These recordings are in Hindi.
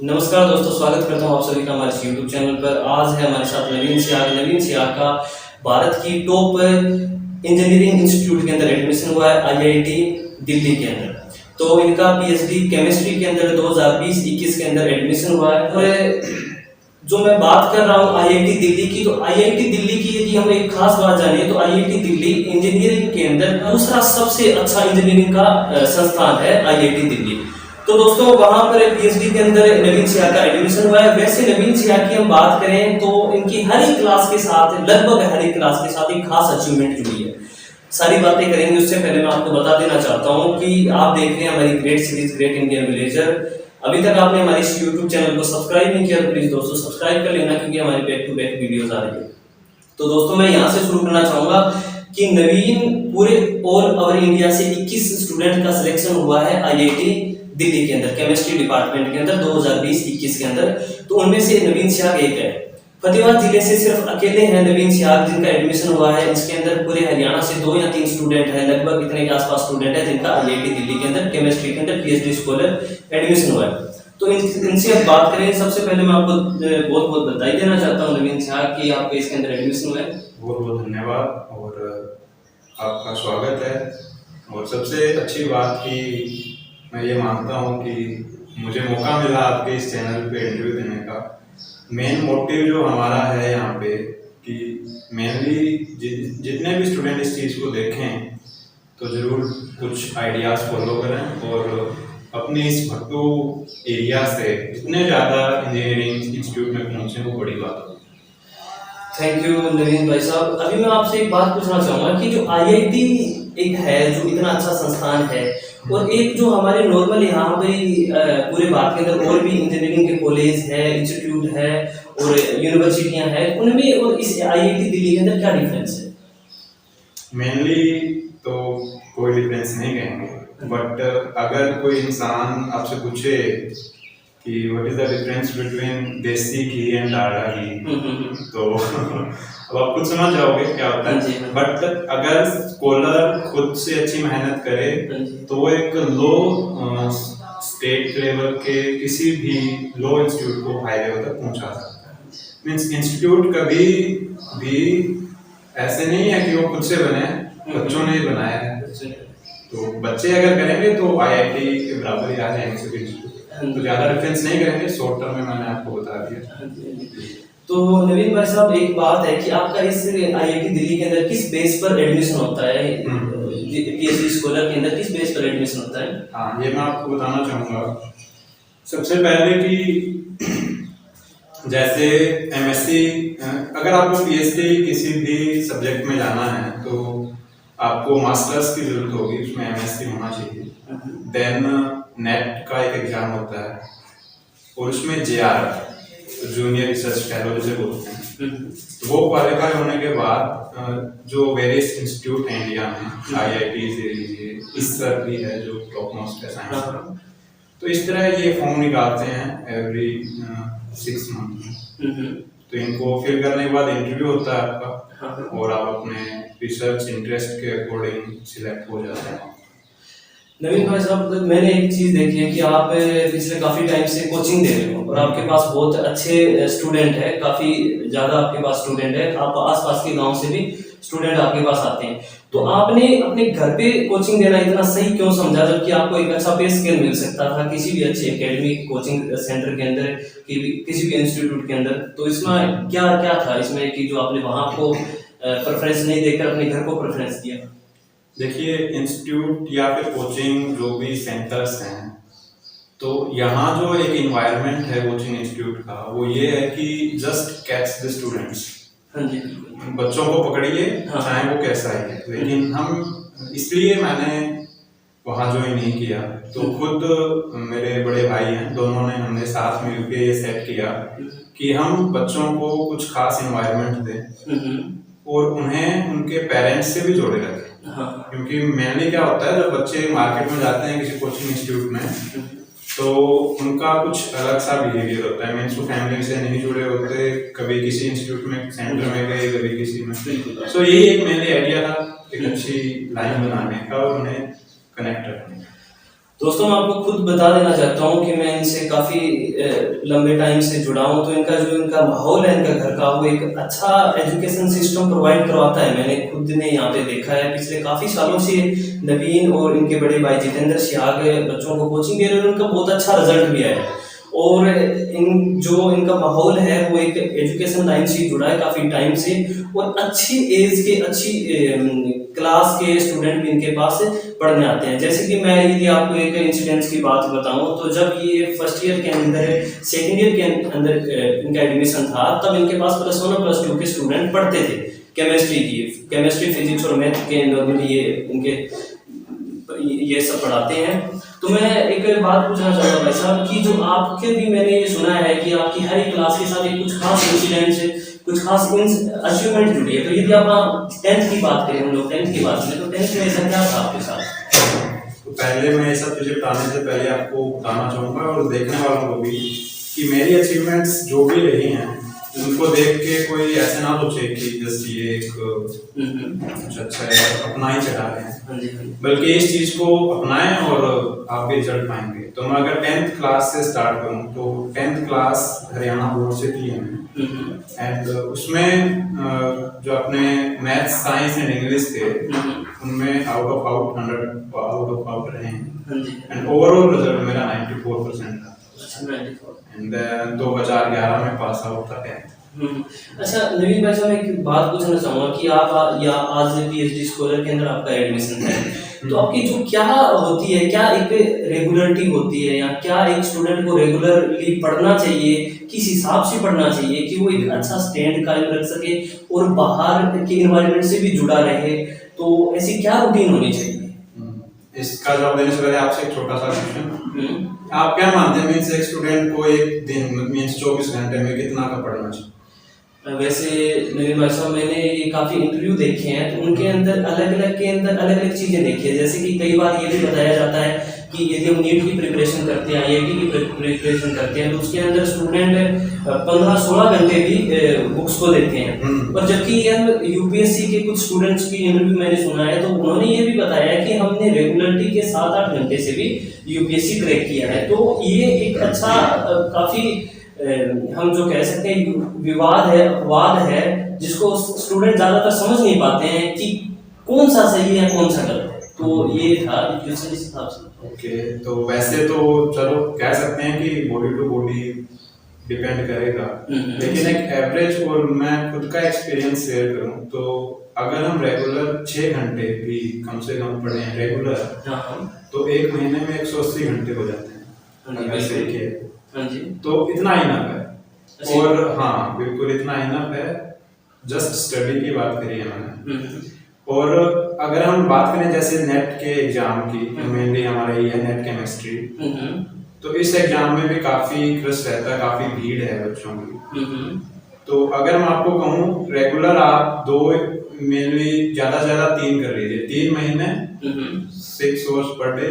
नमस्कार दोस्तों, स्वागत करता हूँ आप सभी का हमारे यूट्यूब चैनल पर। आज है हमारे साथ नवीन सियाग का भारत की टॉप इंजीनियरिंग इंस्टीट्यूट के अंदर एडमिशन हुआ है, आईआईटी दिल्ली के अंदर। तो इनका पीएचडी केमिस्ट्री के अंदर 2020-21 के अंदर एडमिशन हुआ है। और जो मैं बात कर रहा हूँ आईआईटी दिल्ली की, तो आईआईटी दिल्ली की यदि हम एक खास बात जानिए तो आईआईटी दिल्ली इंजीनियरिंग के अंदर दूसरा सबसे अच्छा इंजीनियरिंग का संस्थान है आईआईटी दिल्ली। तो दोस्तों वहां पर पीएचडी के अंदर नवीन सियाग का एडमिशन हुआ है। वैसे नवीन सियाग की हम बात करें तो इनकी हर एक क्लास के साथ, लगभग हर एक क्लास के साथ एक खास अचीवमेंट जुड़ी है। सारी बातें करेंगे, उससे पहले मैं आपको बता देना चाहता हूँ कि आप देख रहे हैं हमारी great series great Indian villager. अभी तक आपने हमारे इस यूट्यूब चैनल को सब्सक्राइब नहीं किया तो प्लीज दोस्तों सब्सक्राइब कर लेना, क्योंकि हमारी बैक टू बैक वीडियोस आ रही है। तो दोस्तों मैं यहाँ से शुरू करना चाहूंगा कि नवीन पूरे ऑल ओवर इंडिया से 21 स्टूडेंट का सिलेक्शन हुआ है आईआईटी दिल्ली के अंदर केमिस्ट्री डिपार्टमेंट के अंदर 2020-21 के अंदर। तो उनमें से नवीन सियाग एक है। फतेहाबाद जिले से सिर्फ अकेले हैं नवीन सियाग जिनका एडमिशन हुआ है। इसके अंदर पूरे हरियाणा से 2 या 3 स्टूडेंट हैं, लगभग इतने के आसपास स्टूडेंट है जिनका आईआईटी दिल्ली के अंदर केमिस्ट्री के अंदर पीएचडी स्कॉलर एडमिशन हुआ है। तो इनसे अब बात करें, सबसे पहले मैं आपको बहुत बहुत बधाई देना चाहता हूँ नवीन सियाग कि आपके इसके अंदर एडमिशन हुआ है। बहुत बहुत धन्यवाद और आपका स्वागत है। और सबसे अच्छी बात कि मैं ये मानता हूँ कि मुझे मौका मिला आपके इस चैनल पे इंटरव्यू देने का। मेन मोटिव जो हमारा है यहाँ पे कि मेनली जितने भी स्टूडेंट इस चीज़ को देखें तो ज़रूर कुछ आइडियाज़ फॉलो करें और अपने इस भट्टू एरिया से जितने ज़्यादा इंजीनियरिंग इंस्टीट्यूट में पहुँचे वो बड़ी बात है। थैंक यू नवीन भाई साहब। अभी मैं आपसे एक बात पूछना चाहूंगा कि जो आईआईटी एक है, जो इतना अच्छा संस्थान है, और एक जो हमारे नॉर्मल यहाँ पे पूरे भारत के अंदर और भी इंजीनियरिंग के कॉलेज है, इंस्टीट्यूट है और यूनिवर्सिटियां हैं, उनमें और इस आईआईटी दिल्ली के अंदर क्या डिफरेंस है? मेनली तो कोई डिफरेंस नहीं कहेंगे, बट अगर कोई इंसान आपसे पूछे कि what is the difference between देसी घी एंड डालडा घी, तो अब आप खुद समझ जाओगे क्या होता है। बट अगर स्कॉलर खुद से अच्छी मेहनत करे तो वो एक लो स्टेट लेवल के किसी भी लो इंस्टीट्यूट को हाई लेवल तक पहुंचा सकता है। मीन्स इंस्टीट्यूट कभी भी ऐसे नहीं है कि वो खुद से बने, बच्चों ने बनाया है। तो बच्चे अगर करेंगे तो आईआईटी के बराबर ही आ जाएंगे सभी इंस्टीट्यूट। तो ज़्यादा डिफरेंस नहीं करेंगे, शॉर्ट टर्म में मैंने आपको बता दिया। तो नवीन भाई साहब एक बात है कि आपका इस आईआईटी दिल्ली के अंदर किस बेस पर एडमिशन होता है? पीएचडी स्कॉलर के अंदर किस बेस पर एडमिशन होता है? हाँ, ये मैं आपको बताना चाहूँगा। सबसे पहले कि जैसे एमएससी, अगर आपको पीएचडी किसी भी सब्जेक्ट में जाना है तो आपको मास्टर्स की जरूरत होगी, उसमें एमएससी होना चाहिए। देन नेट का एक एग्जाम होता है और उसमें जेआर जूनियर रिसर्च फेलो जिसे बोलते हैं, वो क्वालिफाई होने के बाद जो वेरियस इंस्टीट्यूट हैं इंडिया में, आईआईटी से लीजिए, इसर भी है जो टॉप मोस्ट है साइंस का, तो इस तरह ये फॉर्म निकालते हैं एवरी 6 मंथ में। तो इनको फिल करने के बाद इंटरव्यू होता है आपका और आप अपने रिसर्च इंटरेस्ट के अकॉर्डिंग सिलेक्ट हो जाते हैं। नवीन भाई साहब, मैंने एक चीज देखी है कि आप पिछले काफी टाइम से कोचिंग दे रहे हो और आपके पास बहुत अच्छे स्टूडेंट है, काफी ज्यादा आपके पास स्टूडेंट है, आप आसपास के गांव से भी स्टूडेंट आपके पास आते हैं। तो आपने अपने घर पे कोचिंग देना इतना सही क्यों समझा, जबकि आपको एक अच्छा पे स्केल मिल सकता था किसी भी अच्छे एकेडमिक कोचिंग सेंटर के अंदर, किसी भी इंस्टीट्यूट के अंदर? तो इसमें क्या क्या था इसमें कि जो आपने वहां को प्रेफरेंस नहीं देकर अपने घर को प्रेफरेंस दिया? देखिए, इंस्टीट्यूट या फिर कोचिंग जो भी सेंटर्स हैं, तो यहाँ जो एक इन्वायरमेंट है कोचिंग इंस्टीट्यूट का, वो ये है कि जस्ट कैच द स्टूडेंट्स। हाँ जी, बच्चों को पकड़िए, चाहे वो कैसा ही है। लेकिन हम इसलिए मैंने वहाँ ज्वाइन नहीं किया, तो खुद मेरे बड़े भाई हैं, दोनों ने हमने साथ मिलकर ये सेट किया कि हम बच्चों को कुछ खास इन्वायरमेंट दें और उन्हें उनके पेरेंट्स से भी जोड़े रखें। क्योंकि मेनली क्या होता है, जब बच्चे मार्केट में जाते हैं किसी कोचिंग इंस्टीट्यूट में, तो उनका कुछ अलग सा बिहेवियर होता है। मीन्स वो फैमिली से नहीं जुड़े होते, कभी किसी इंस्टीट्यूट में सेंटर में गए, कभी किसी में। सो यही एक मेनली आइडिया था, एक अच्छी लाइन बनाने का और उन्हें कनेक्ट रखने का। दोस्तों मैं आपको खुद बता देना चाहता हूँ कि मैं इनसे काफ़ी लंबे टाइम से जुड़ा हूँ, तो इनका माहौल है इनका घर का, वो एक अच्छा एजुकेशन सिस्टम प्रोवाइड करवाता है। मैंने खुद ने यहाँ पे देखा है, पिछले काफ़ी सालों से नवीन और इनके बड़े भाई जितेंद्र सियाग बच्चों को कोचिंग दे रहे हैं और उनका बहुत अच्छा रिजल्ट भी आया है। और इनका माहौल है वो एक एजुकेशन लाइन से जुड़ा है काफ़ी टाइम से, और अच्छी एज के अच्छी क्लास के स्टूडेंट भी इनके पास पढ़ने आते हैं। जैसे कि मैं यदि आपको एक इंसिडेंट्स की बात बताऊं, तो जब ये फर्स्ट ईयर के अंदर सेकेंड ईयर के अंदर इनका एडमिशन था, तब इनके पास +1 और +2 के स्टूडेंट पढ़ते थे केमिस्ट्री फिजिक्स और मैथ के नॉर्मली ये सब पढ़ाते हैं। तो मैं एक बात पूछना चाहूँगा भाई साहब कि जो आपके भी मैंने ये सुना है कि आपकी हर एक क्लास के साथ एक कुछ खास इंसिडेंट से कुछ खास अचीवमेंट जुड़ी है। तो यदि आप 10th की बात करें, हम लोग 10th की बात करें, तो 10th में ऐसा क्या था आपके साथ? तो पहले मैं ये सब चीज़ें बताने से पहले आपको बताना चाहूँगा और देखने वालों को भी कि मेरी अचीवमेंट्स जो भी रही हैं उनको देख के कोई ऐसे ना सोचे कि जस्ट ये एक कुछ अच्छा है अपना ही चढ़ा रहे हैं, बल्कि इस चीज़ को अपनाएं और आप भी रिजल्ट पाएंगे। तो मैं अगर 10th क्लास से स्टार्ट करूं तो 10th क्लास हरियाणा बोर्ड से की है मैंने, एंड उसमें जो अपने मैथ्स साइंस एंड इंग्लिश थे उनमें आउट ऑफ 100 रहे हैं, एंड ओवरऑल रिजल्ट मेरा 94% था, एंड 2011 में पास आउट था 10th। अच्छा नवीन भाई साहब, मैं एक बात पूछना चाहूँगा कि आप आज PhD स्कॉलर के अंदर आपका एडमिशन है, तो आपकी जो क्या होती है, क्या एक रेगुलरिटी होती है, या क्या एक स्टूडेंट को रेगुलरली पढ़ना चाहिए, किस हिसाब से पढ़ना चाहिए कि वो एक अच्छा स्टैंड कायम रख सके और बाहर के इन्वायरमेंट से भी जुड़ा रहे, तो ऐसी क्या रूटीन होनी चाहिए? इसका जवाब देने से पहले आपसे एक छोटा सा क्वेश्चन, आप क्या मानते हैं मीन्स एक स्टूडेंट को एक दिन मीन्स 24 घंटे में कितना का पढ़ना चाहिए? वैसे नवीन भाई साहब, मैंने ये काफ़ी इंटरव्यू देखे हैं, तो उनके अंदर अलग अलग चीज़ें देखी है। जैसे कि कई बार ये भी बताया जाता है कि यदि हम नीट की प्रिपरेशन करते हैं, IIT की प्रिपरेशन करते हैं, तो उसके अंदर स्टूडेंट 15-16 घंटे भी बुक्स को देते हैं। और जबकि हम UPSC के कुछ स्टूडेंट्स की इंटरव्यू मैंने सुना है, तो उन्होंने ये भी बताया कि हमने रेगुलरिटी के 7-8 घंटे से भी UPSC क्रैक किया है। तो ये एक अच्छा काफ़ी हम जो कह सकते हैं अपवाद है, जिसको स्टूडेंट ज़्यादातर समझ नहीं पाते हैं कि कौन सा सही है कौन सा गलत है। तो ये था इस हिसाब से। ओके, तो वैसे तो चलो कह सकते हैं कि बॉडी टू बॉडी डिपेंड करेगा, लेकिन एक एवरेज और मैं खुद का एक्सपीरियंस शेयर करूं तो अगर हम रेगुलर 6 घंटे भी कम से कम पढ़ें रेगुलर, तो एक महीने में 180 घंटे हो जाते हैं अगर सीखे, तो इतना इनफ है। और हाँ बिल्कुल इतना इनफ है, जस्ट स्टडी की बात करी है मैंने। और अगर हम बात करें जैसे नेट के एग्जाम की, मेनली हमारा ये है नेट केमिस्ट्री, तो इस एग्जाम में भी काफी क्रश रहता है, काफी भीड़ है बच्चों की। तो अगर मैं आपको कहूँ रेगुलर आप 2 मेनली ज्यादा से ज्यादा 3 कर लीजिए, 3 महीने 6 आवर्स पर डे,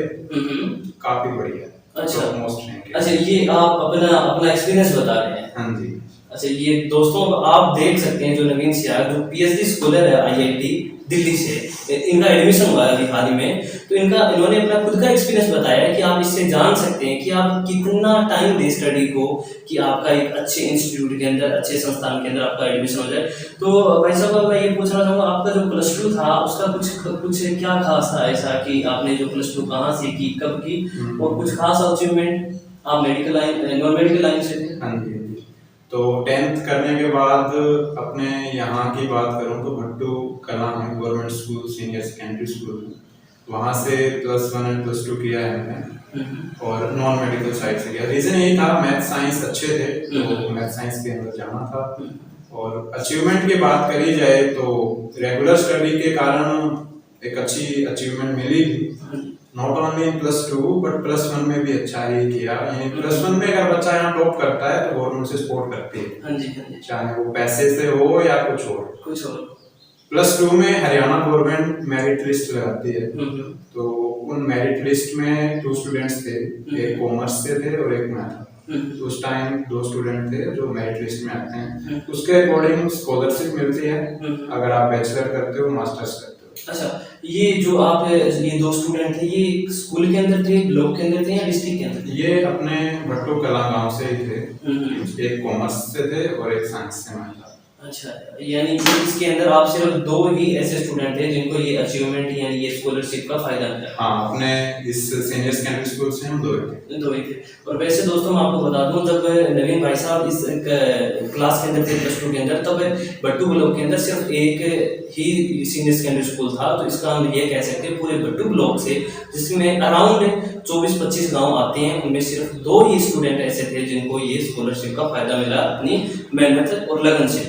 काफी बढ़िया। अच्छा, ये आप अपना एक्सपीरियंस बता रहे हैं? हाँ जी। अच्छा, ये दोस्तों आप देख सकते हैं जो नवीन सियाग जो PhD स्कॉलर है IIT दिल्ली से, इनका एडमिशन हुआ है अभी हाल ही में, तो इन्होंने अपना खुद का एक्सपीरियंस बताया है कि आप इससे जान सकते हैं कि आप कितना टाइम दें स्टडी को कि आपका एक अच्छे इंस्टीट्यूट के अंदर, अच्छे संस्थान के अंदर आपका एडमिशन हो जाए। तो भाई साहब मैं ये पूछना चाहूँगा, आपका जो +2 था उसका कुछ क्या खास था ऐसा कि आपने जो +2 कहाँ से की, कब की, और कुछ खास अचीवमेंट? आप medical line, non medical line से थे? हाँ जी। तो 10th करने के बाद अपने यहाँ की बात करूँ तो भट्टू कला में government school senior secondary school, वहाँ से +1 और +2 किया है मैंने, और नॉन मेडिकल साइड से किया। रीज़न यही था मैथ साइंस अच्छे थे, तो मैथ साइंस के अंदर जाना था। और अचीवमेंट की बात करी जाए तो रेगुलर स्टडी के कारण एक अच्छी अचीवमेंट मिली भी, नॉट ओनली इन +2 बट +1 में भी अच्छा ही किया। यानी +1 में अगर बच्चा यहाँ टॉप करता है तो गवर्नमेंट से सपोर्ट करती है, हाँ जी, चाहे वो पैसे से हो या कुछ और। +2 में हरियाणा गवर्नमेंट मेरिट लिस्ट लगाती है, तो उन मेरिट लिस्ट में 2 स्टूडेंट्स थे, एक कॉमर्स से थे और एक मैथ। उस टाइम 2 स्टूडेंट थे जो मेरिट लिस्ट में आते हैं, उसके अकॉर्डिंग स्कॉलरशिप मिलती है अगर आप बैचलर करते हो मास्टर्स करते हो। अच्छा, ये जो आप ये दो स्टूडेंट थे, ये स्कूल के अंदर थे, ब्लॉक के अंदर थे या डिस्ट्रिक्ट के अंदर थे? ये अपने भट्टू कला गांव से ही थे। हम्म। एक कॉमर्स से थे और एक साइंस से मैं था। अच्छा, यानी कि इसके अंदर आप सिर्फ दो ही ऐसे स्टूडेंट थे जिनको ये अचीवमेंट यानी ये स्कॉलरशिप का फायदा मिला? हाँ, अपने इस सीनियर सेकेंडरी स्कूल से हम दो ही थे। दो ही थे। और वैसे दोस्तों मैं आपको बता दूं, जब नवीन भाई साहब इस क्लास के अंदर थे, प्लस टू के अंदर, तब भट्टू ब्लॉक के अंदर सिर्फ एक ही सीनियर सेकेंडरी स्कूल था। तो इसका हम ये कह सकते हैं पूरे भट्टू ब्लॉक से, जिसमें अराउंड 24-25 गांव आते हैं, उनमें सिर्फ दो ही स्टूडेंट ऐसे थे जिनको ये स्कॉलरशिप का फायदा मिला अपनी मेहनत और लगन से।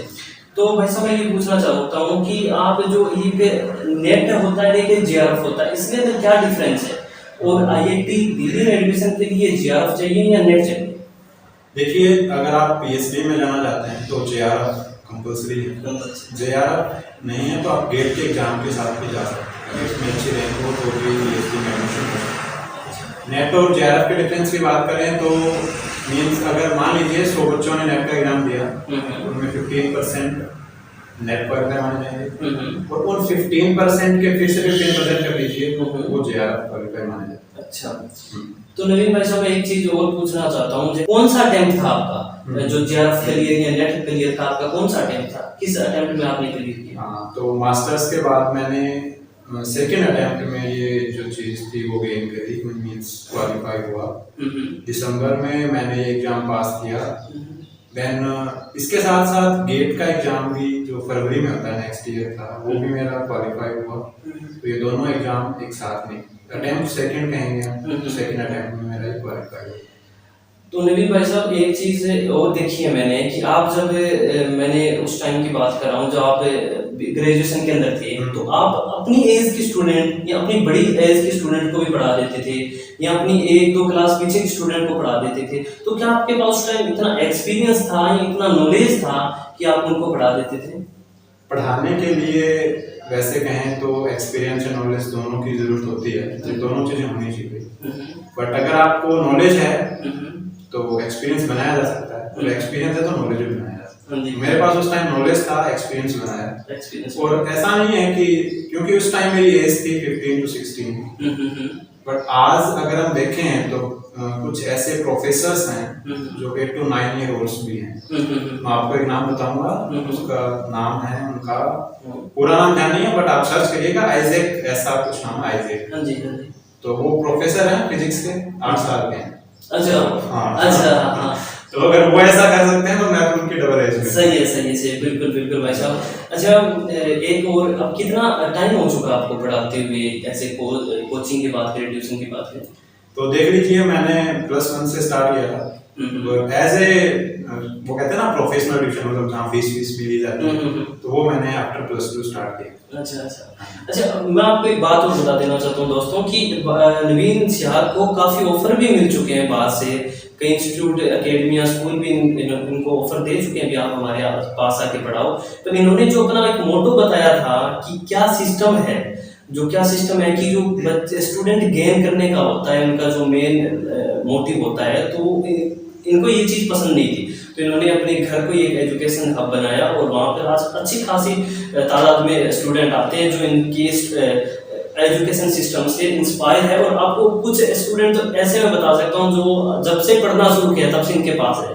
तो भाई साहब मैं ये पूछना चाहता हूँ कि आप जो ये नेट होता है एक जेआरएफ होता है, इसके अंदर क्या डिफरेंस है? और आईआईटी दिल्ली में एडमिशन के लिए जेआरएफ चाहिए या नेट चाहिए? देखिए, अगर आप पीएचडी में जाना चाहते हैं तो जेआरएफ कंपलसरी है। जेआरएफ नहीं है तो आप गेट के एग्जाम के साथ भी जा सकते हैं, इसमें अच्छी रैंक हो तो भी पीएचडी में एडमिशन हो सकता है। नेट और जेआरएफ के डिफरेंस की बात करें तो मीन्स अगर मान लीजिए 100 बच्चों ने नेट का एग्जाम दिया, उनमें 15% नेट क्वालिफाई माने जाएंगे और उन 15% के फिर से 15% कर लीजिए वो जेआरएफ क्वालिफाई माने जाएंगे। अच्छा, तो नवीन भाई साहब मैं एक चीज और पूछना चाहता हूँ, कौन सा अटेम्प्ट था आपका जो जेआरएफ क्लियर या नेट क्लियर था? आपका कौन सा अटेम्प्ट था? किस अटेम्प्ट में आपने क्लियर किया? हाँ, तो मास्टर्स के बाद मैंने सेकेंड अटेम्प्ट में ये जो चीज थी वो गेन करी, मीन्स क्वालिफाई हुआ। दिसंबर में मैंने ये एग्जाम पास किया। देन इसके साथ साथ गेट का एग्जाम भी जो फरवरी में होता है नेक्स्ट ईयर का, वो भी मेरा क्वालिफाई हुआ। तो ये दोनों एग्जाम एक साथ में, अटेम्प्ट सेकंड कहेंगे हम, सेकंड अटेम्प्ट में मेरा क्वालिफाई हुआ। तो नवीन भाई साहब एक चीज और देखी है मैंने कि आप जब मैंने उस टाइम की बात कर रहा हूँ जब आप ग्रेजुएशन के अंदर थे, तो आप अपनी एज के स्टूडेंट या अपनी बड़ी एज के स्टूडेंट को भी पढ़ा देते थे या अपनी एक दो क्लास पीछे के स्टूडेंट को पढ़ा देते थे। तो क्या आपके पास उस टाइम इतना एक्सपीरियंस था या इतना नॉलेज था कि आप उनको पढ़ा देते थे? पढ़ाने के लिए वैसे कहें तो एक्सपीरियंस और नॉलेज दोनों की जरूरत होती है, तो दोनों चीजें होनी चाहिए। बट अगर आपको नॉलेज है तो एक्सपीरियंस बनाया जा सकता है, और एक्सपीरियंस है तो नॉलेज भी बनाया जा सकता है। मेरे पास उस टाइम नॉलेज था, एक्सपीरियंस बनाया। और ऐसा नहीं है कि क्योंकि उस टाइम मेरी एज थी 15 to 16, बट आज अगर हम देखें तो कुछ ऐसे प्रोफेसर्स हैं जो 8 to 9 year olds भी हैं। मैं आपको एक नाम बताऊंगा, उसका नाम है, उनका पूरा नाम ध्यान नहीं है बट आप सर्च करिएगा, आइजैक, ऐसा कुछ नाम है, आइजैक। तो वो प्रोफेसर हैं फिजिक्स के, 8 साल के हैं। अच्छा, हाँ, अच्छा। तो अगर वो ऐसा कर सकते हैं तो मैं तो उनकी डबल एज में। सही है, बिल्कुल बिल्कुल भाई साहब। अच्छा, एक और, अब कितना टाइम हो चुका आपको पढ़ाते हुए, ऐसे कोचिंग की बात करें, ट्यूशन की बात करें? तो देख लीजिए, मैंने +1 से स्टार्ट किया था एज ए, वो कहते हैं ना प्रोफेशनल ट्यूशन, मतलब जहाँ फीस भी ली जाती है, तो वो मैंने आफ्टर +2 स्टार्ट किया। अच्छा, मैं आपको एक बात और बता देना चाहता हूँ दोस्तों कि नवीन सिहाग को काफी ऑफर भी मिल चुके हैं बाहर से, कई इंस्टीट्यूट, एकेडमिया, स्कूल भी इनको ऑफर दे चुके हैं कि आप हमारे पास आके पढ़ाओ। तो इन्होंने जो अपना एक मोटो बताया था कि क्या सिस्टम है कि जो बच्चे स्टूडेंट गेन करने का होता है, उनका जो मेन मोटिव होता है, तो इनको ये चीज़ पसंद नहीं थी। तो इन्होंने अपने घर को एक एजुकेशन हब बनाया और वहाँ पर आज अच्छी खासी तादाद में स्टूडेंट आते हैं जो इनकी एजुकेशन सिस्टम से इंस्पायर है। और आपको कुछ स्टूडेंट तो ऐसे मैं बता सकता हूँ जो जब से पढ़ना शुरू किया तब से इनके पास है,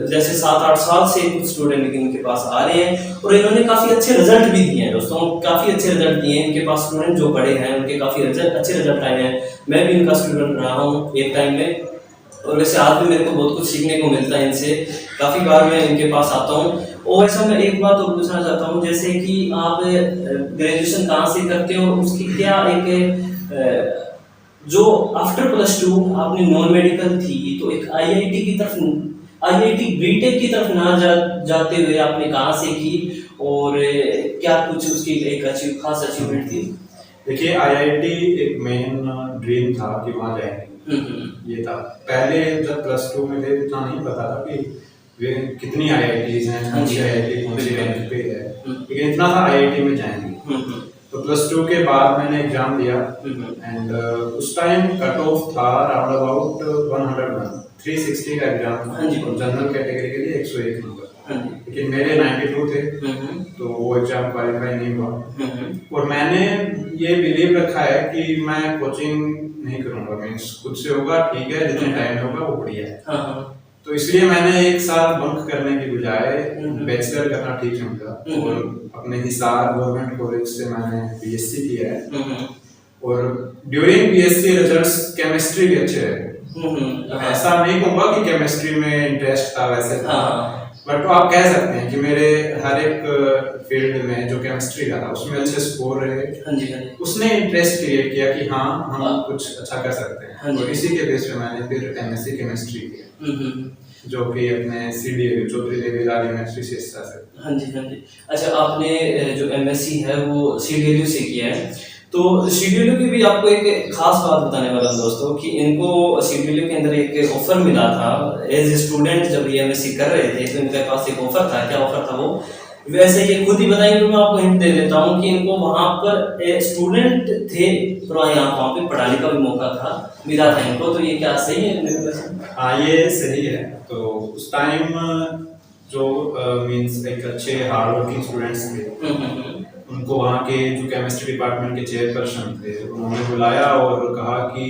जैसे 7-8 साल से कुछ स्टूडेंट इनके पास आ रहे हैं और इन्होंने काफ़ी अच्छे रिजल्ट भी दिए हैं दोस्तों, काफ़ी अच्छे रिजल्ट दिए हैं। इनके पास स्टूडेंट जो पढ़े हैं उनके काफ़ी अच्छे रिजल्ट आए हैं। मैं भी इनका स्टूडेंट रहा हूँ एक टाइम में, और वैसे आज भी मेरे को बहुत कुछ सीखने को मिलता है इनसे, काफ़ी बार मैं इनके पास आता हूँ। और ऐसा मैं एक बात और पूछना चाहता हूँ, जैसे कि आप ग्रेजुएशन कहाँ से करते हो, उसकी क्या एक जो आफ्टर +2 आपने नॉन मेडिकल थी, तो एक आईआईटी की तरफ, आईआईटी बीटेक की तरफ ना जाते हुए आपने कहाँ से की, और क्या कुछ उसकी एक खास अचीवमेंट थी? देखिए, आईआईटी एक मेन ड्रीम था कि वहाँ जाएंगे, ये था। पहले जब +2 में थे इतना नहीं पता था कि वे कितनी आईआईटीज हैं, कौन सी आईआईटी कौन सी रैंक पे है, लेकिन इतना था आईआईटी में जाएंगे। तो +2 के बाद मैंने एग्जाम दिया एंड उस टाइम कट ऑफ था अराउंड अबाउट 101, 360 का एग्जाम था, जनरल कैटेगरी के लिए 101 नंबर। लेकिन मेरे 92 थे, तो वो एग्जाम क्वालिफाई नहीं हुआ। और मैंने ये बिलीव रखा है कि मैं कोचिंग नहीं करूंगा, मीन्स खुद से होगा ठीक है, जितने टाइम में होगा वो बढ़िया है। तो इसलिए मैंने एक साल बंक करने की बजाय बैचलर करना ठीक समझा और अपने हिसार गवर्नमेंट कॉलेज से मैंने बीएससी किया है। और ड्यूरिंग बीएससी रिजल्ट्स केमिस्ट्री भी अच्छे रहे। ऐसा नहीं कहूँगा कि केमिस्ट्री में इंटरेस्ट था, वैसे था, बट आप कह सकते हैं कि मेरे हर एक फील्ड में जो केमिस्ट्री का था उसमें अच्छे स्कोर रहे। उसने इंटरेस्ट क्रिएट किया कि हाँ हम कुछ अच्छा कर सकते हैं, और इसी के बेस पे मैंने फिर एमएससी केमिस्ट्री किया, जो कि अपने सीडीए चौधरी देवीलाल यूनिवर्सिटी से हिस्सा से। हाँ जी। अच्छा, आपने जो एमएससी है वो सीडीएलयू से किया है, तो सीडीएलयू की भी आपको एक खास बात बताने वाला हूं दोस्तों कि इनको सीडीएलयू के अंदर एक ऑफर मिला था एज ए स्टूडेंट। जब ये एमएससी कर रहे थे तो इनके पास एक ऑफर था। क्या ऑफर था वो, वैसे ये खुद ही बताएंगे, तो मैं आपको हिंट दे देता हूँ कि इनको वहां पर स्टूडेंट थे तो वहाँ पे पढ़ाने का भी मौका था, मिला था इनको। तो ये क्या सही है? हाँ, ये सही है। तो उस टाइम जो मींस एक अच्छे हार्ड वर्किंग स्टूडेंट्स थे, उनको वहाँ के जो केमिस्ट्री डिपार्टमेंट के चेयरपर्सन थे, उन्होंने बुलाया और कहा कि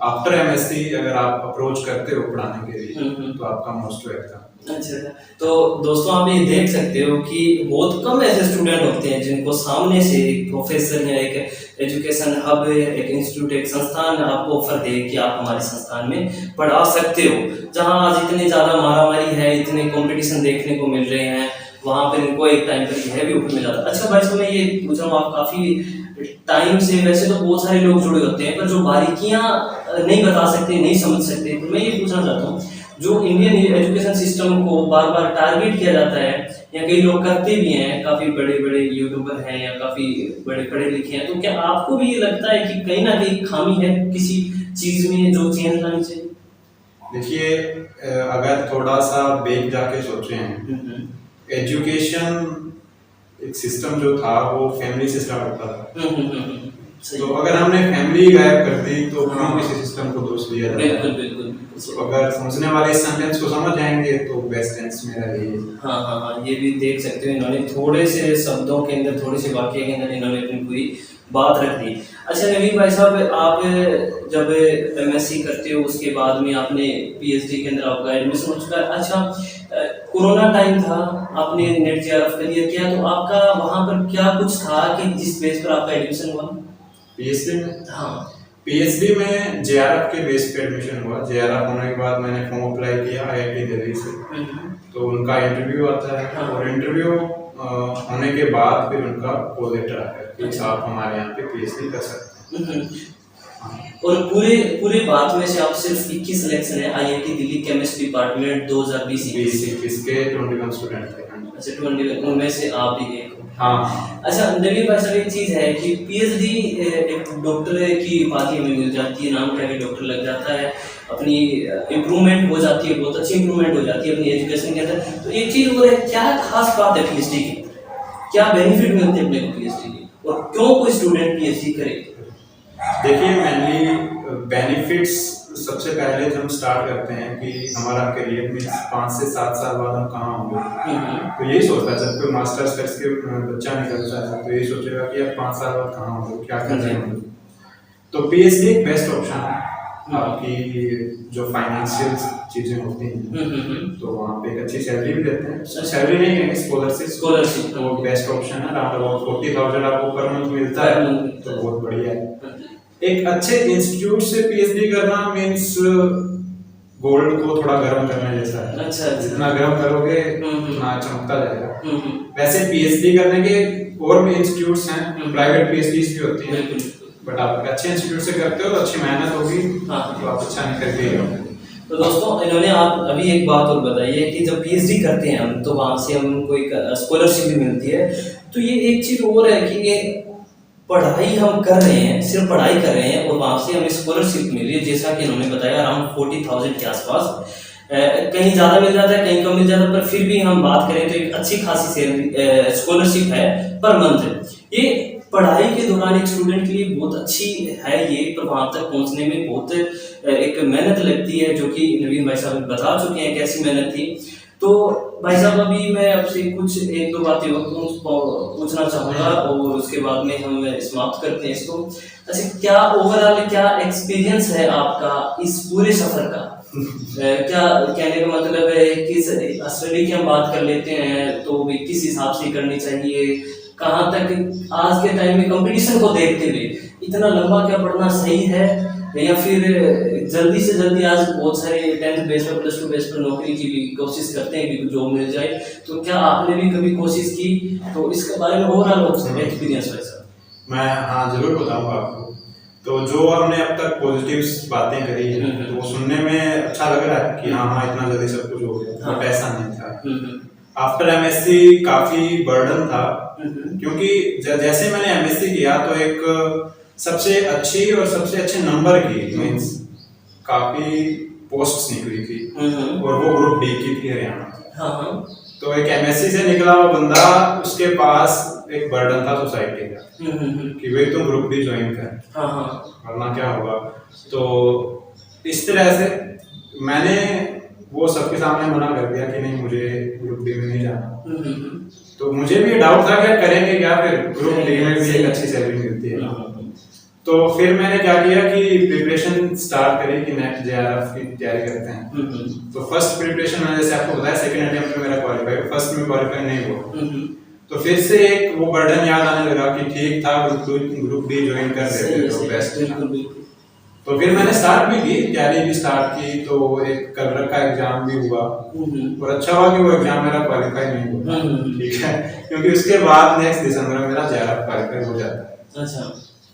आफ्टर एमएससी अगर आप अप्रोच करते हो पढ़ाने के लिए तो आपका मोस्ट वेलकम। अच्छा, तो दोस्तों आप ये देख सकते हो कि बहुत कम ऐसे स्टूडेंट होते हैं जिनको सामने से एक प्रोफेसर या एक एजुकेशन हब, एक इंस्टीट्यूट, एक संस्थान आपको ऑफर दे कि आप हमारे संस्थान में पढ़ा सकते हो। जहां आज इतनी ज़्यादा मारामारी है, इतने कंपटीशन देखने को मिल रहे हैं, वहाँ पर इनको एक टाइम पर यह भी ऑफर मिला था। अच्छा भाई साहब, मैं ये पूछ रहा हूँ, आप काफ़ी टाइम से, वैसे तो बहुत सारे लोग जुड़े होते हैं पर जो बारीकियाँ नहीं बता सकते, नहीं समझ सकते, तो मैं ये पूछना चाहता हूँ, जो इंडियन एजुकेशन सिस्टम को बार बार टारगेट किया जाता है या कई लोग करते भी हैं, काफ़ी बड़े बड़े यूट्यूबर हैं या काफ़ी बड़े पढ़े लिखे हैं, तो क्या आपको भी ये लगता है कि कहीं ना कहीं खामी है किसी चीज़ में जो चेंज लानी चाहिए? देखिए, अगर थोड़ा सा बैक जाके सोचें, एजुकेशन एक सिस्टम जो था वो फैमिली से स्टार्ट होता था। तो अगर हमने फैमिली गायब कर दी तो क्यों किसी सिस्टम को दोष दिया जाता है? बिल्कुल। तो अगर समझने वाले इस सेंटेंस को समझ जाएंगे तो बेस्ट टेंस मेरा यही है। हाँ, ये भी देख सकते हो, इन्होंने थोड़े से शब्दों के अंदर, थोड़े से वाक्य के अंदर इन्होंने अपनी पूरी बात रख दी। अच्छा नवीन भाई साहब, आप जब एमएससी करते हो उसके बाद में आपने पीएचडी के अंदर आपका एडमिशन हो चुका है। अच्छा, कोरोना टाइम था, आपने नेट जेआरएफ क्लियर किया, तो आपका वहाँ पर क्या कुछ था कि जिस बेस पर आपका एडमिशन हुआ पीएचडी में? हाँ, पीएचडी में जेआरएफ के बेस पे एडमिशन हुआ। जेआरएफ होने के बाद मैंने फॉर्म अप्लाई किया आईआईटी दिल्ली से, तो उनका इंटरव्यू आता है और इंटरव्यू होने के बाद फिर उनका कॉल लेटर आता है कि आप हमारे यहाँ पे पीएचडी कर सकते हैं। और पूरे भारत में से आप सिर्फ 21 सिलेक्शन है आईआईटी दिल्ली केमिस्ट्री डिपार्टमेंट 2020 के 21 स्टूडेंट थे। अच्छा, 21 उनमें से आप भी एक। हाँ। अच्छा नवीन भाई साहब, एक चीज़ है कि पीएचडी एक डॉक्टर की उपाधि हमें मिल जाती है, नाम क्या डॉक्टर लग जाता है, अपनी इम्प्रूवमेंट हो जाती है, बहुत अच्छी इम्प्रूवमेंट हो जाती है अपनी एजुकेशन के अंदर। तो एक चीज़ और है, क्या खास बात है पीएचडी की, क्या बेनिफिट मिलते हैं अपने को पीएचडी के, और क्यों कोई स्टूडेंट पीएचडी करे? देखिए, मेनली बेनिफिट्स सबसे पहले जब हम स्टार्ट करते हैं कि हमारा करियर में 5 से 7 साल बाद हम कहाँ होंगे, तो यही सोचता है जब कोई मास्टर्स करके बच्चा निकलता है तो यही सोचेगा कि अब 5 साल बाद कहाँ होंगे, क्या कर रहे होंगे। तो पीएचडी एक बेस्ट ऑप्शन है। आपकी जो फाइनेंशियल चीजें होती हैं तो वहाँ पे एक अच्छी सैलरी भी देते हैं, सैलरी नहीं कहेंगे, स्कॉलरशिप तो बेस्ट ऑप्शन है। अराउंड अबाउट 40,000 आपको पर मंथ मिलता है, तो बहुत बढ़िया है। एक अच्छे इंस्टीट्यूट से पीएचडी करना मींस गोल्ड को थोड़ा गर्म करने जैसा है। अच्छा। जितना गर्म करोगे उतना चमकता जाएगा। वैसे पीएचडी करने के और भी इंस्टीट्यूट्स हैं, प्राइवेट पीएचडीज भी होती हैं, बट आप अच्छे इंस्टीट्यूट से करते हो तो अच्छी मेहनत होगी, तो आप अच्छा निकल के रहोगे। तो दोस्तों, इन्होंने आप अभी एक बात और बताई है कि जब पीएचडी करते हैं हम तो वहाँ से हमको एक स्कॉलरशिप भी मिलती है। तो ये एक चीज़ और है कि ये पढ़ाई हम कर रहे हैं, सिर्फ पढ़ाई कर रहे हैं और वहाँ से हमें स्कॉलरशिप मिल रही है, जैसा कि इन्होंने बताया अराउंड 40,000 के आसपास। कहीं ज़्यादा मिल जाता है, कहीं कम मिल जाता है, पर फिर भी हम बात करें तो एक अच्छी खासी स्कॉलरशिप है पर मंथ। ये पढ़ाई के दौरान एक स्टूडेंट के लिए बहुत अच्छी है ये, पर वहाँ तक पहुँचने में बहुत एक मेहनत लगती है, जो कि नवीन भाई साहब बता चुके हैं कैसी मेहनत थी। तो भाई साहब अभी मैं आपसे कुछ एक दो बातें और पूछना चाहूँगा और उसके बाद में हम समाप्त करते हैं इसको। अच्छा, क्या ओवरऑल क्या एक्सपीरियंस है आपका इस पूरे सफ़र का? क्या कहने का मतलब है किस स्टडी की हम बात कर लेते हैं तो भी किस हिसाब से करनी चाहिए, कहाँ तक आज के टाइम में कंपटीशन को देखते हुए इतना लंबा क्या पढ़ना सही है, या फिर जल्दी से जल्दी आज बहुत सारे 10th बेस पर +2 बेस पर नौकरी की भी कोशिश करते हैं कि जॉब मिल जाए, तो क्या आपने भी कभी कोशिश की? तो इसके बारे में ओवरऑल एक्सपीरियंस वैसा। मैं हाँ जरूर बताऊंगा आपको। तो जो हमने अब तक पॉजिटिव्स बातें करी है तो वो सुनने में अच्छा लग रहा है कि हाँ इतना जल्दी सब कुछ हो गया, बट ऐसा नहीं था। आफ्टर एमएससी काफी बर्डन था, क्योंकि जैसे मैंने एमएससी किया तो एक सबसे अच्छी और सबसे अच्छे नंबर की मींस काफी पोस्ट्स निकली थी और वो ग्रुप डी की थी हरियाणा। तो एक एमएससी से निकला हुआ बंदा, उसके पास एक बर्डन था सोसाइटी का कि भाई तुम ग्रुप डी ज्वाइन कर वरना क्या होगा। तो इस तरह से मैंने वो सबके सामने मना कर दिया कि नहीं मुझे ग्रुप डी में नहीं जाना। तो मुझे भी डाउट था कि करेंगे क्या, फिर ग्रुप डी में भी एक अच्छी सैलरी मिलती है। तो फिर मैंने क्या किया कि प्रिपरेशन स्टार्ट करी कि नेक्स्ट जेआरएफ की तैयारी करते हैं। तो फर्स्ट प्रिपरेशन मैंने जैसे आपको बताया सेकंड अटेम्प्ट में मेरा क्वालिफाई, फर्स्ट में क्वालिफाई नहीं हुआ। तो फिर से एक वो बर्डन याद आने लगा कि ठीक था ग्रुप डी ज्वाइन कर देते तो बेस्ट था। तो फिर मैंने स्टार्ट भी की, तैयारी भी स्टार्ट की। तो एक कलर का एग्जाम भी हुआ और अच्छा हुआ कि वो एग्जाम मेरा क्वालिफाई नहीं हुआ, ठीक है, क्योंकि उसके बाद नेक्स्ट दिसंबर में मेरा जेआरएफ क्वालिफाई हो जाता है। अच्छा,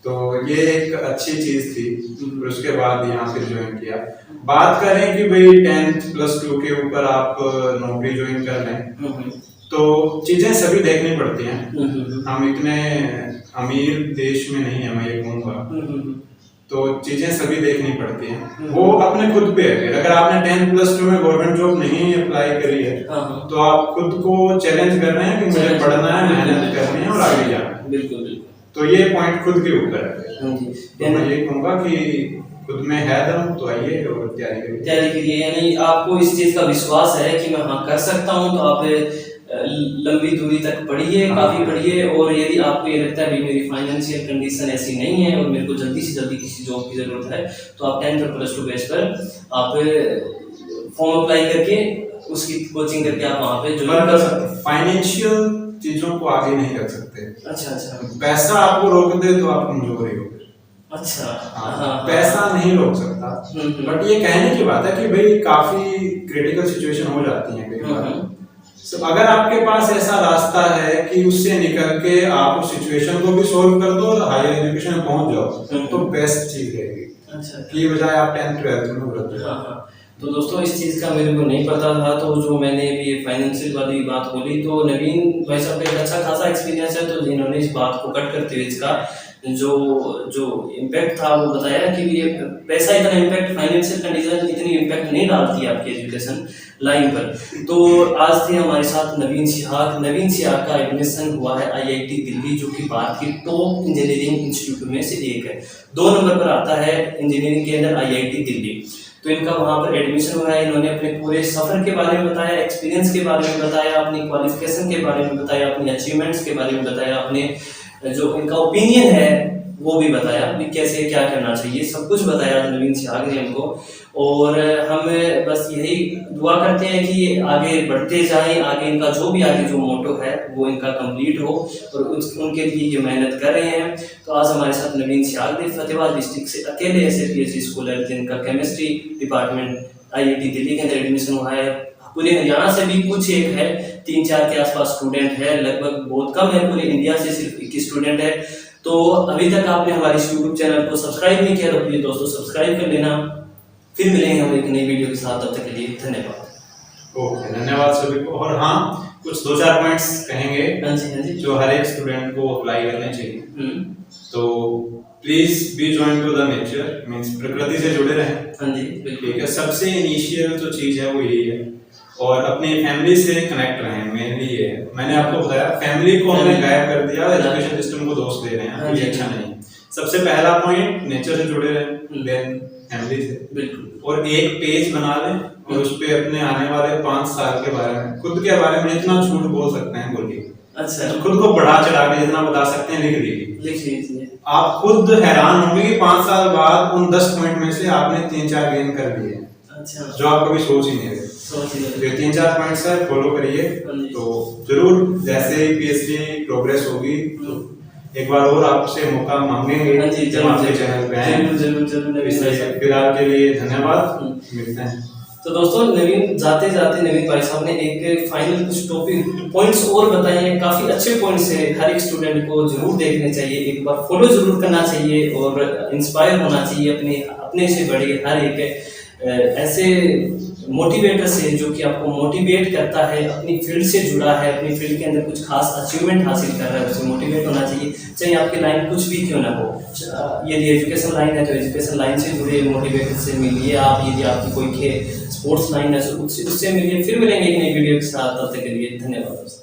तो ये एक अच्छी चीज थी। और उसके बाद यहाँ फिर ज्वाइन किया। बात करें कि भाई 10th +2 के ऊपर आप नौकरी ज्वाइन कर लें तो चीजें सभी देखनी पड़ती हैं। हम इतने अमीर देश में नहीं है, मैं ये कहूँगा। तो चीजें सभी देखनी पड़ती हैं, वो अपने खुद पे है। अगर आपने 10th +2 में गवर्नमेंट जॉब नहीं अप्लाई करी है तो आप खुद को चैलेंज कर रहे हैं कि मुझे पढ़ना है, मेहनत करनी है और आगे जाना है। बिल्कुल। तो ये पॉइंट खुद के ऊपर है। तो मैं ये कहूँगा कि खुद में है दम तो आइए और तैयारी करिए। यानी आपको इस चीज का विश्वास है कि मैं हाँ कर सकता हूँ, तो आप लंबी दूरी तक पढ़िए, काफी पढ़िए। और यदि आपको ये लगता है मेरी फाइनेंशियल कंडीशन ऐसी नहीं है और मेरे को जल्दी से जल्दी किसी जॉब की जरूरत है, तो आप 10th और +2 बेस पर आप फॉर्म अप्लाई करके उसकी कोचिंग करके आप वहाँ पे ज्वाइन कर सकते हैं। फाइनेंशियल चीजों को आगे नहीं रख सकते। अच्छा। पैसा आपको रोक दे तो आप कमजोर ही हो। अच्छा, पैसा नहीं रोक सकता, बट ये कहने की बात है कि भाई काफी क्रिटिकल सिचुएशन हो जाती है कई बार। तो अगर आपके पास ऐसा रास्ता है कि उससे निकल के आप उस सिचुएशन को भी सोल्व कर दो और हायर एजुकेशन में पहुंच जाओ तो बेस्ट चीज रहेगी। अच्छा, की बजाय आप 10th 12th में उलझ जाओ। तो दोस्तों इस चीज़ का मेरे को नहीं पता था, तो जो मैंने भी फाइनेंशियल वाली बात बोली तो नवीन भाई साहब का एक अच्छा खासा एक्सपीरियंस है, तो इन्होंने इस बात को कट करते हुए इसका जो इम्पैक्ट था वो बताया कि ये पैसा इतना इम्पैक्ट, फाइनेंशियल कंडीशन इतनी इम्पैक्ट नहीं डालती आपकी एजुकेशन लाइन पर। तो आज थे हमारे साथ नवीन सिहाग का एडमिशन हुआ है IIT दिल्ली, जो कि भारत की टॉप इंजीनियरिंग इंस्टीट्यूट में से एक है। 2 नंबर पर आता है इंजीनियरिंग के अंदर IIT दिल्ली। तो इनका वहाँ पर एडमिशन हुआ है। इन्होंने अपने पूरे सफ़र के बारे में बताया, एक्सपीरियंस के बारे में बताया, अपनी क्वालिफिकेशन के बारे में बताया, अपनी अचीवमेंट्स के बारे में बताया, अपने जो इनका ओपिनियन है वो भी बताया कि कैसे क्या करना चाहिए, सब कुछ बताया नवीन सिहाग ने हमको। और हम बस यही दुआ करते हैं कि आगे बढ़ते जाएं, आगे इनका जो भी आगे जो मोटो है वो इनका कंप्लीट हो और उनके लिए ये मेहनत कर रहे हैं। तो आज हमारे साथ नवीन सिहाग ने फतेहाबाद डिस्ट्रिक्ट से अकेले ऐसे PhD स्कॉलर जिनका केमिस्ट्री डिपार्टमेंट IIT दिल्ली के अंदर एडमिशन हुआ है। पूरे हरियाणा से भी कुछ एक है, 3-4 के आसपास स्टूडेंट है, लगभग बहुत कम है, पूरे इंडिया से सिर्फ 21 स्टूडेंट है। तो अभी तक आपने हमारे YouTube चैनल को सब्सक्राइब नहीं किया तो प्लीज दोस्तों सब्सक्राइब कर लेना। फिर मिलेंगे हम एक नई वीडियो के साथ, तब तक के लिए धन्यवाद। ओके, धन्यवाद सभी को। और हाँ, कुछ 2-4 पॉइंट्स कहेंगे हाँ जी जो हर एक स्टूडेंट को अप्लाई करने चाहिए। तो please be join to the nature, means प्रकृति से जुड़े रहें। हाँ जी, बिल्कुल। ठीक है, सबसे इनिशियल जो चीज है वो यही है। और अपनी फैमिली से कनेक्ट रहें, मेनली ये है। मैंने आपको बताया फैमिली को हमने गायब कर दिया, एजुकेशन सिस्टम को दोष दे रहे हैं, ये अच्छा नहीं। सबसे पहला पॉइंट नेचर से जुड़े रहें, देन फैमिली से। बिल्कुल। और एक पेज बना लें और उस पे अपने आने वाले 5 साल के बारे में, खुद के बारे में जितना झूठ बोल सकते हैं बोलिए। अच्छा, तो खुद को बढ़ा चढ़ा के जितना बता सकते हैं लिख लीजिए। लिख लीजिए। आप खुद हैरान होंगे कि 5 साल बाद उन 10 पॉइंट में से आपने 3-4 गेन कर लिए हैं, अच्छा, जो आप कभी सोच ही नहीं रहे। सोचिए। ये 3-4 पॉइंट्स है, फॉलो करिए। तो जरूर जैसे ही पीएचडी प्रोग्रेस होगी तो एक बार और आपसे मौका मांगेंगे। हाँ जी, जब आपके चैनल पे आए। जरूर इस तरह से फिलहाल के लिए धन्यवाद, मिलते हैं। तो दोस्तों, नवीन जाते जाते नवीन भाई साहब ने एक फाइनल कुछ टॉपिक पॉइंट्स और बताए हैं, काफी अच्छे पॉइंट्स हैं, हर एक स्टूडेंट को जरूर देखने चाहिए, एक बार फॉलो जरूर करना चाहिए और इंस्पायर होना चाहिए अपने से बड़े हर एक ऐसे मोटिवेटर से जो कि आपको मोटिवेट करता है, अपनी फील्ड से जुड़ा है, अपनी फील्ड के अंदर कुछ खास अचीवमेंट हासिल कर रहा है, उसे मोटिवेट होना चाहिए, चाहे आपकी लाइन कुछ भी क्यों ना हो। यदि एजुकेशन लाइन है तो एजुकेशन लाइन से जुड़े मोटिवेटर से मिलिए आप, यदि आपकी कोई स्पोर्ट्स लाइन है तो उससे मिलिए। फिर मिलेंगे एक नई वीडियो के साथ, तब तक के लिए धन्यवाद।